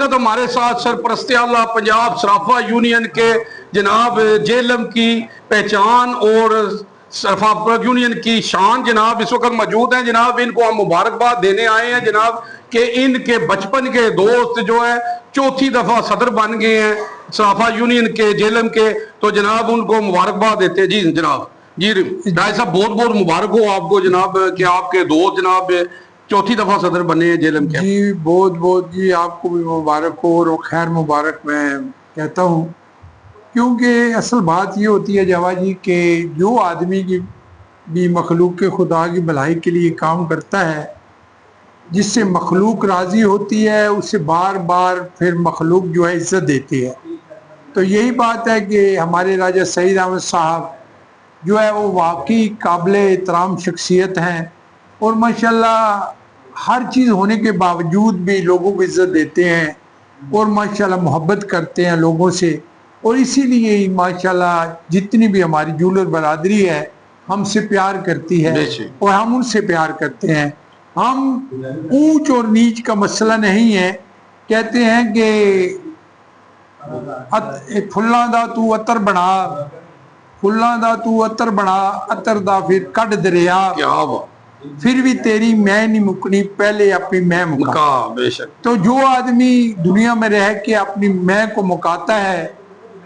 वक्त हमारे साथ सरपरस्ते आला पंजाब सराफा यूनियन के जनाब जेलम की पहचान और सराफा यूनियन की शान जनाब इस वक्त मौजूद हैं। जनाब इनको हम मुबारकबाद देने आए हैं जनाब कि इनके बचपन के दोस्त जो है चौथी दफा सदर बन गए हैं सराफा यूनियन के जेलम के, तो जनाब उनको मुबारकबाद देते हैं। जी जनाब, जी राय साहब बहुत बहुत मुबारक हो आपको जनाब कि आपके दोस्त जनाब चौथी दफा सदर बने हैं जेलम के। जी बहुत बहुत जी आपको भी मुबारक हो और खैर मुबारक मैं कहता हूँ, क्योंकि असल बात ये होती है जवा जी कि जो आदमी की भी मखलूक के खुदा की भलाई के लिए काम करता है, जिससे मखलूक राज़ी होती है, उसे बार बार फिर मखलूक जो है इज्जत देती है। तो यही बात है कि हमारे राजा सईद अहमद साहब जो है वो वाकई काबिल एहतराम शख्सियत हैं और माशाल्लाह हर चीज़ होने के बावजूद भी लोगों को इज्जत देते हैं और माशाल्लाह मोहब्बत करते हैं लोगों से। और इसीलिए ही माशाल्लाह जितनी भी हमारी जूलर बरादरी है हमसे प्यार करती है और हम उनसे प्यार करते हैं। हम ऊंच और नीच का मसला नहीं है। कहते हैं कि फुल्लां दा तू अतर बना, फुल्लां दा तू अतर बना, अतर दा फिर कट दरिया, फिर भी तेरी मैं नहीं मुकनी, पहले अपनी मैं मुका। बेशक। तो जो आदमी दुनिया में रह के अपनी मैं को मुकाता है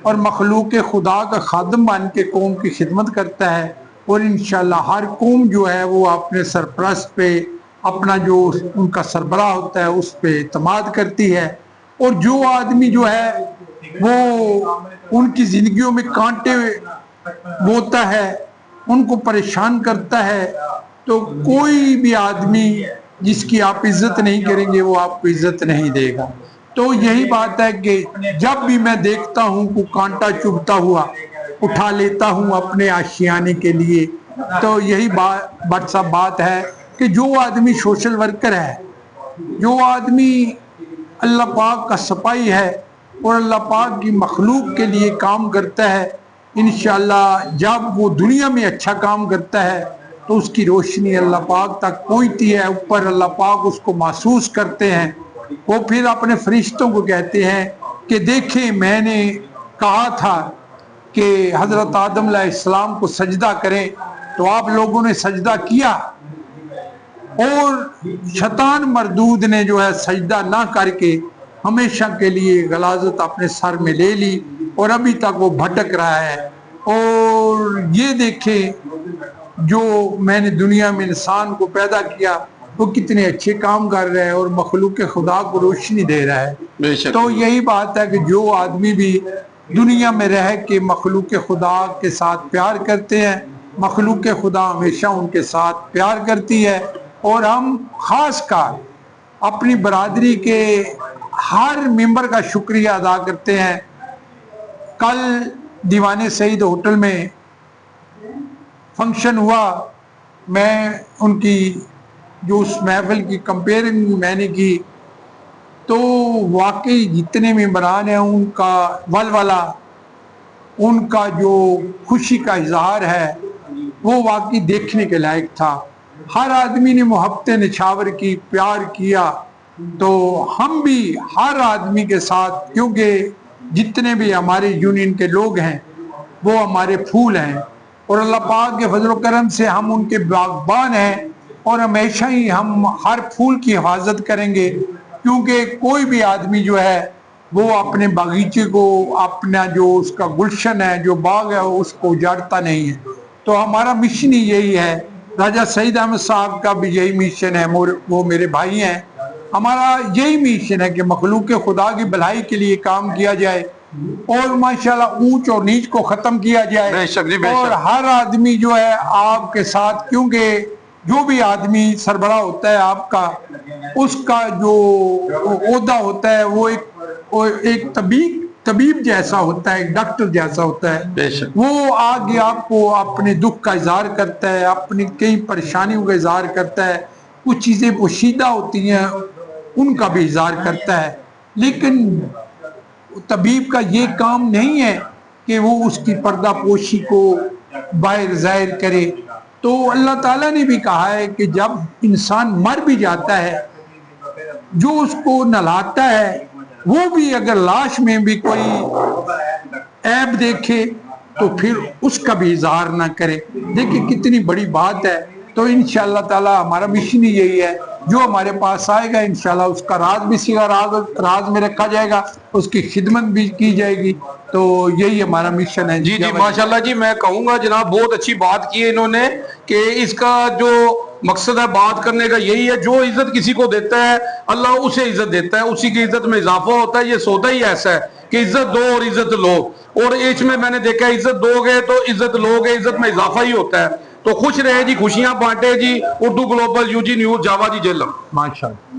और मखलूक खुदा का खादम बन के कौम की खिदमत करता है, और इंशाल्लाह हर कौम जो है वो अपने सरपरस्त पे अपना जो उनका सरबराह होता है उस पे इत्मीनाद करती है। और जो आदमी जो है वो उनकी जिंदगियों में कांटे बोता है, उनको परेशान करता है, तो कोई भी आदमी जिसकी आप इज्जत नहीं करेंगे वो आपको इज्जत नहीं देगा। तो यही बात है कि जब भी मैं देखता हूँ को कांटा चुभता हुआ उठा लेता हूँ अपने आशियाने के लिए। तो यही बात है कि जो आदमी सोशल वर्कर है, जो आदमी अल्लाह पाक का सिपाही है और अल्लाह पाक की मखलूक के लिए काम करता है, इंशाअल्लाह जब वो दुनिया में अच्छा काम करता है तो उसकी रोशनी अल्लाह पाक तक पहुँचती है, ऊपर अल्लाह पाक उसको महसूस करते हैं। वो फिर अपने फरिश्तों को कहते हैं कि देखें मैंने कहा था कि हज़रत आदम अलैहिस्सलाम को सजदा करें तो आप लोगों ने सजदा किया, और शैतान मरदूद ने जो है सजदा ना करके हमेशा के लिए गलाजत अपने सर में ले ली और अभी तक वो भटक रहा है। और ये देखें जो मैंने दुनिया में इंसान को पैदा किया वो कितने अच्छे काम कर रहा है और मखलूक खुदा को रोशनी दे रहा है। तो यही बात है कि जो आदमी भी दुनिया में रह के मखलूक खुदा के साथ प्यार करते हैं, मखलूक खुदा हमेशा उनके साथ प्यार करती है। और हम खास कर अपनी बरादरी के हर मेंबर का शुक्रिया अदा करते हैं। कल दीवाने सईद होटल में फंक्शन हुआ, मैं उनकी जो उस महफिल की कंपेयरिंग मैंने की तो वाकई जितने मेंबरान हैं उनका वलवला, उनका जो खुशी का इजहार है वो वाकई देखने के लायक था। हर आदमी ने मोहब्बत निछावर की, प्यार किया। तो हम भी हर आदमी के साथ, क्योंकि जितने भी हमारे यूनियन के लोग हैं वो हमारे फूल हैं और अल्लाह पाक के फजल करम से हम उनके बागबान हैं और हमेशा ही हम हर फूल की हिफाजत करेंगे, क्योंकि कोई भी आदमी जो है वो अपने बागीचे को, अपना जो उसका गुलशन है, जो बाग है, उसको उजाड़ता नहीं है। तो हमारा मिशन ही यही है। राजा सईद अहमद साहब का भी यही मिशन है, वो मेरे भाई हैं। हमारा यही मिशन है कि मखलूक खुदा की भलाई के लिए काम किया जाए और माशाल्लाह ऊंच और नीच को ख़त्म किया जाए। और हर आदमी जो है आपके साथ, क्योंकि जो भी आदमी सरबराह होता है आपका, उसका जो ओहदा होता है वो एक तबीब जैसा होता है, एक डॉक्टर जैसा होता है। वो आगे आपको अपने दुख का इजहार करता है, अपनी कई परेशानियों का इजहार करता है, कुछ चीज़ें पोशीदा होती हैं उनका भी इजहार करता है। लेकिन तबीब का ये काम नहीं है कि वो उसकी पर्दा पोशी को बाहर जाहिर करे। तो अल्लाह ताला ने भी कहा है कि जब इंसान मर भी जाता है, जो उसको नहलाता है वो भी अगर लाश में भी कोई ऐब देखे तो फिर उसका भी इजहार ना करे। देखिए कितनी बड़ी बात है। तो इंशाअल्लाह ताला हमारा मिशन ही यही है, जो हमारे पास आएगा इंशाअल्लाह उसका राज भी सीधा राज में रखा जाएगा, उसकी खिदमत भी की जाएगी। तो यही हमारा मिशन है। जी जी माशाल्लाह जी, मैं कहूंगा जनाब बहुत अच्छी बात की है इन्होंने कि इसका जो मकसद है बात करने का यही है, जो इज्जत किसी को देता है अल्लाह उसे इज्जत देता है, उसी की इज्जत में इजाफा होता है। ये सौदा ही ऐसा है कि इज्जत दो और इज्जत लो, और इसमें मैंने देखा है इज्जत दोगे तो इज्जत लोगे, इज्जत में इजाफा ही होता है। तो खुश रहे जी, खुशियां बांटे जी। उर्दू ग्लोबल, यूजी न्यूज, जावा जी, जेलम। माशाअल्लाह।